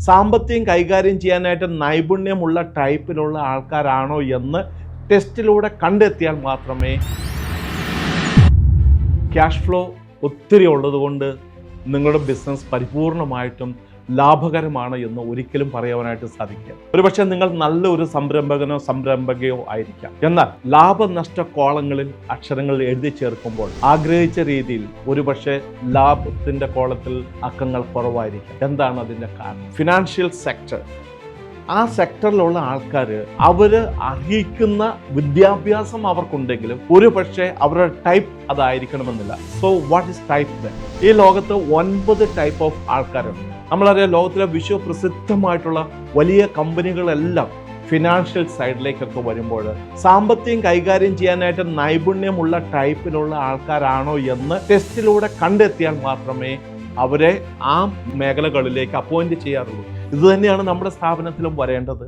സാമ്പത്തികം കൈകാര്യം ചെയ്യാനായിട്ട് നൈപുണ്യമുള്ള ടൈപ്പിലുള്ള ആൾക്കാരാണോ എന്ന് ടെസ്റ്റിലൂടെ കണ്ടെത്തിയാൽ മാത്രമേ ക്യാഷ് ഫ്ലോ ഒത്തിരി ഉള്ളതുകൊണ്ട് നിങ്ങളുടെ ബിസിനസ് പരിപൂർണമായിട്ടും ലാഭകരമാണ് എന്ന് ഒരിക്കലും പറയുവാനായിട്ട് സാധിക്കുക. ഒരുപക്ഷെ നിങ്ങൾ നല്ലൊരു സംരംഭകനോ സംരംഭകയോ ആയിരിക്കാം. എന്നാൽ ലാഭനഷ്ട കോളങ്ങളിൽ അക്ഷരങ്ങൾ എഴുതി ചേർക്കുമ്പോൾ ആഗ്രഹിച്ച രീതിയിൽ ഒരുപക്ഷെ ലാഭത്തിന്റെ കോളത്തിൽ അക്കങ്ങൾ കുറവായിരിക്കും. എന്താണ് അതിന്റെ കാരണം? ഫിനാൻഷ്യൽ സെക്ടർ, ആ സെക്ടറിലുള്ള ആൾക്കാർ അവർ അർഹിക്കുന്ന വിദ്യാഭ്യാസം അവർക്കുണ്ടെങ്കിലും ഒരു പക്ഷേ അവരുടെ ടൈപ്പ് അതായിരിക്കണമെന്നില്ല. So what is type? ഈ ലോകത്ത് 9 ടൈപ്പ് ഓഫ് ആൾക്കാരുണ്ട്. നമ്മളറിയാം, ലോകത്തിലെ വിശ്വപ്രസിദ്ധമായിട്ടുള്ള വലിയ കമ്പനികളെല്ലാം ഫിനാൻഷ്യൽ സൈഡിലേക്കൊക്കെ വരുമ്പോൾ സാമ്പത്തികം കൈകാര്യം ചെയ്യാനായിട്ട് നൈപുണ്യമുള്ള ടൈപ്പിലുള്ള ആൾക്കാരാണോ എന്ന് ടെസ്റ്റിലൂടെ കണ്ടെത്തിയാൽ മാത്രമേ അവരെ ആ മേഖലകളിലേക്ക് അപ്പോയിന്റ് ചെയ്യാറുള്ളൂ. ഇത് തന്നെയാണ് നമ്മുടെ സ്ഥാപനത്തിലും വരേണ്ടത്.